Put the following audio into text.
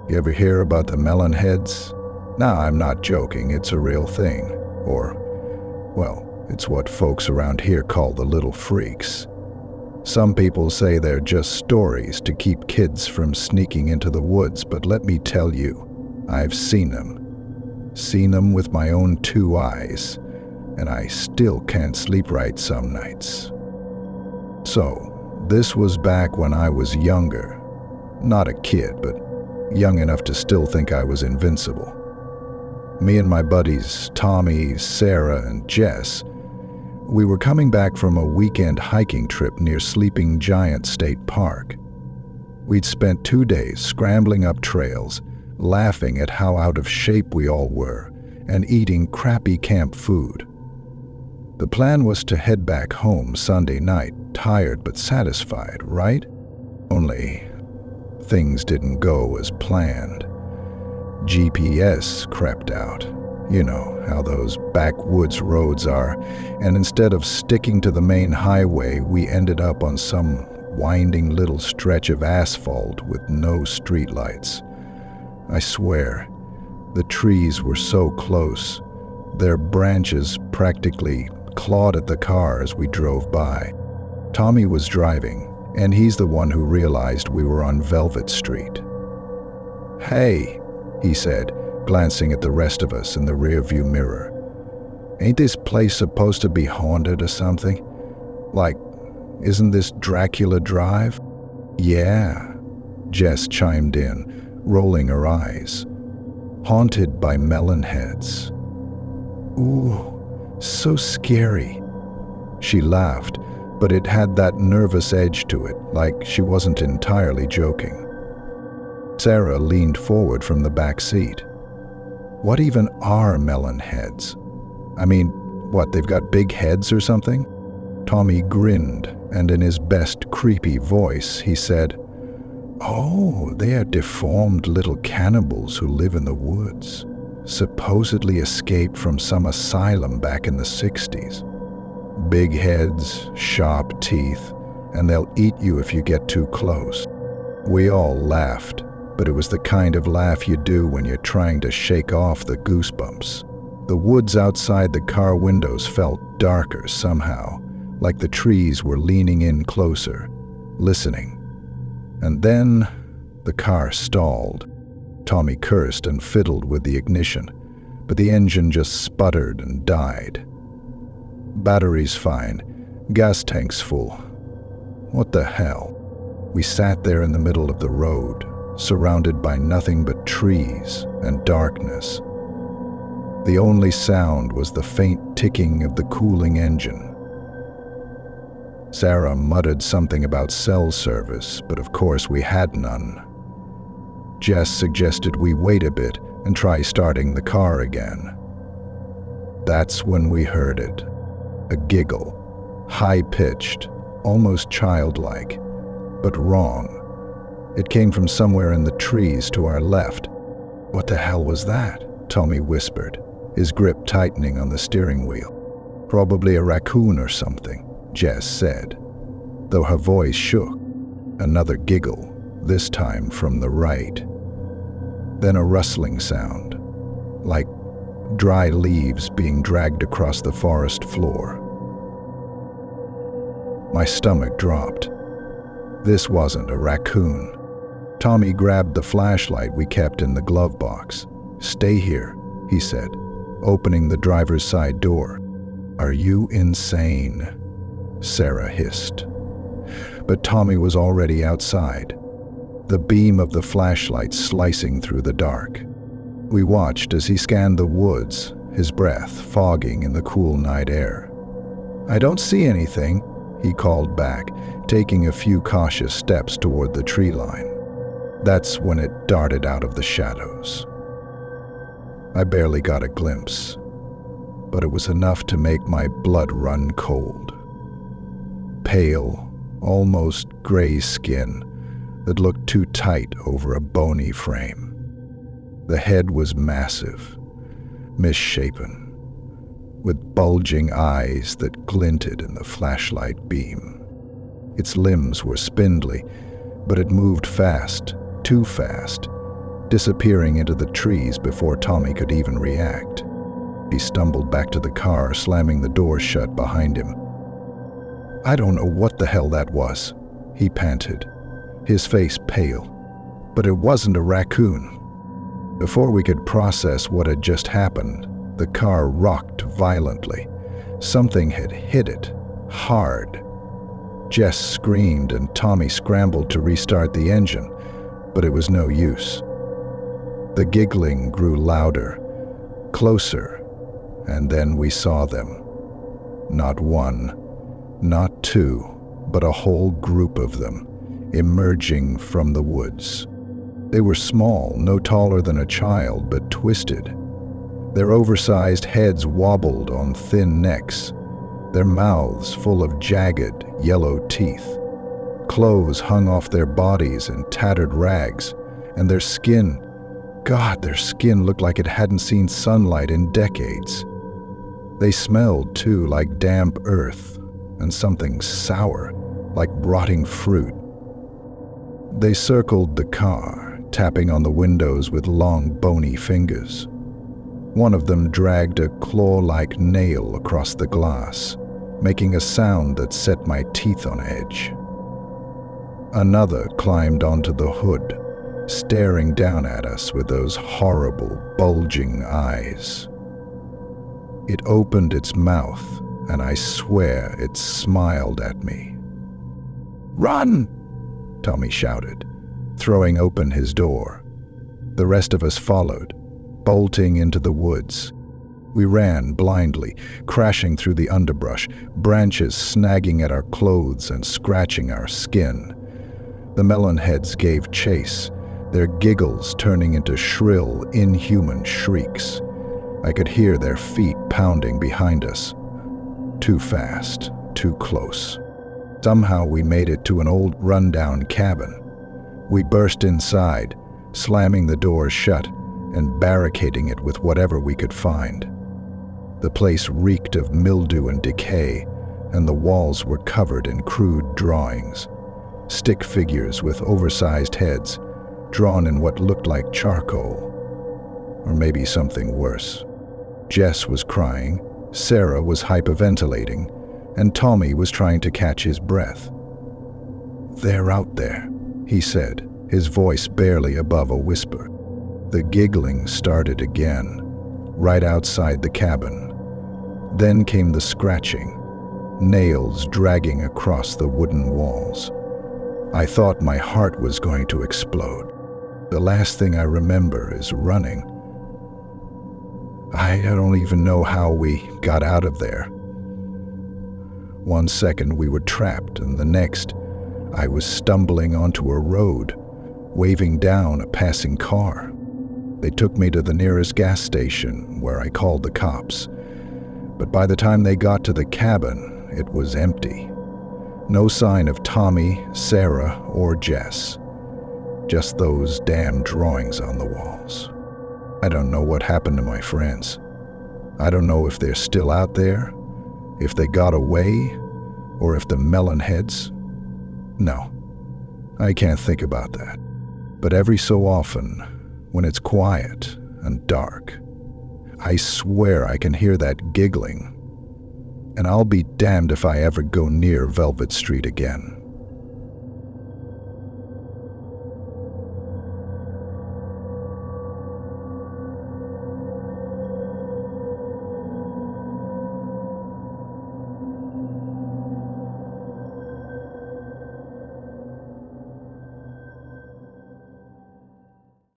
You ever hear about the Melon Heads? Nah, I'm not joking, it's a real thing. Or, well, it's what folks around here call the little freaks. Some people say they're just stories to keep kids from sneaking into the woods, but let me tell you, I've seen them. Seen them with my own 2 eyes, and I still can't sleep right some nights. So, this was back when I was younger. Not a kid, but young enough to still think I was invincible. Me and my buddies, Tommy, Sarah, and Jess, we were coming back from a weekend hiking trip near Sleeping Giant State Park. We'd spent 2 days scrambling up trails, laughing at how out of shape we all were, and eating crappy camp food. The plan was to head back home Sunday night, tired but satisfied, right? Only things didn't go as planned. GPS crept out. You know how those backwoods roads are, and instead of sticking to the main highway, we ended up on some winding little stretch of asphalt with no streetlights. I swear, the trees were so close, their branches practically clawed at the car as we drove by. Tommy was driving, and he's the one who realized we were on Velvet Street. "Hey," he said, glancing at the rest of us in the rearview mirror. "Ain't this place supposed to be haunted or something? Like, isn't this Dracula Drive?" "Yeah," Jess chimed in, rolling her eyes. "Haunted by Melon Heads." "Ooh, so scary." She laughed, but it had that nervous edge to it, like she wasn't entirely joking. Sarah leaned forward from the back seat. "What even are Melon Heads? I mean, what, they've got big heads or something?" Tommy grinned, and in his best creepy voice, he said, "Oh, they are deformed little cannibals who live in the woods. Supposedly escaped from some asylum back in the 60s. Big heads, sharp teeth, and they'll eat you if you get too close." We all laughed, but it was the kind of laugh you do when you're trying to shake off the goosebumps. The woods outside the car windows felt darker somehow, like the trees were leaning in closer, listening. And then the car stalled. Tommy cursed and fiddled with the ignition, but the engine just sputtered and died. "Battery's fine. Gas tank's full." What the hell? We sat there in the middle of the road, surrounded by nothing but trees and darkness. The only sound was the faint ticking of the cooling engine. Sarah muttered something about cell service, but of course we had none. Jess suggested we wait a bit and try starting the car again. That's when we heard it. A giggle, high-pitched, almost childlike, but wrong. It came from somewhere in the trees to our left. "What the hell was that?" Tommy whispered, his grip tightening on the steering wheel. "Probably a raccoon or something," Jess said, though her voice shook. Another giggle, this time from the right. Then a rustling sound, like dry leaves being dragged across the forest floor. My stomach dropped. This wasn't a raccoon. Tommy grabbed the flashlight we kept in the glove box. "Stay here," he said, opening the driver's side door. "Are you insane?" Sarah hissed. But Tommy was already outside, the beam of the flashlight slicing through the dark. We watched as he scanned the woods, his breath fogging in the cool night air. "I don't see anything," he called back, taking a few cautious steps toward the tree line. That's when it darted out of the shadows. I barely got a glimpse, but it was enough to make my blood run cold. Pale, almost gray skin that looked too tight over a bony frame. The head was massive, misshapen, with bulging eyes that glinted in the flashlight beam. Its limbs were spindly, but it moved fast, too fast, disappearing into the trees before Tommy could even react. He stumbled back to the car, slamming the door shut behind him. "I don't know what the hell that was," he panted, his face pale. "But it wasn't a raccoon." Before we could process what had just happened, the car rocked violently. Something had hit it, hard. Jess screamed and Tommy scrambled to restart the engine, but it was no use. The giggling grew louder, closer, and then we saw them. Not one, not two, but a whole group of them, emerging from the woods. They were small, no taller than a child, but twisted. Their oversized heads wobbled on thin necks, their mouths full of jagged, yellow teeth. Clothes hung off their bodies in tattered rags, and their skin, God, their skin looked like it hadn't seen sunlight in decades. They smelled, too, like damp earth and something sour, like rotting fruit. They circled the car, tapping on the windows with long, bony fingers. One of them dragged a claw-like nail across the glass, making a sound that set my teeth on edge. Another climbed onto the hood, staring down at us with those horrible, bulging eyes. It opened its mouth, and I swear it smiled at me. "Run!" Tommy shouted, throwing open his door. The rest of us followed, bolting into the woods. We ran blindly, crashing through the underbrush, branches snagging at our clothes and scratching our skin. The Melon Heads gave chase, their giggles turning into shrill, inhuman shrieks. I could hear their feet pounding behind us. Too fast, too close. Somehow we made it to an old rundown cabin. We burst inside, slamming the doors shut and barricading it with whatever we could find. The place reeked of mildew and decay, and the walls were covered in crude drawings. Stick figures with oversized heads, drawn in what looked like charcoal. Or maybe something worse. Jess was crying, Sarah was hyperventilating, and Tommy was trying to catch his breath. "They're out there," he said, his voice barely above a whisper. The giggling started again, right outside the cabin. Then came the scratching, nails dragging across the wooden walls. I thought my heart was going to explode. The last thing I remember is running. I don't even know how we got out of there. One second we were trapped, and the next, I was stumbling onto a road, waving down a passing car. They took me to the nearest gas station, where I called the cops. But by the time they got to the cabin, it was empty. No sign of Tommy, Sarah, or Jess. Just those damn drawings on the walls. I don't know what happened to my friends. I don't know if they're still out there, if they got away, or if the Melon Heads. No, I can't think about that. But every so often, when it's quiet and dark, I swear I can hear that giggling, and I'll be damned if I ever go near Velvet Street again.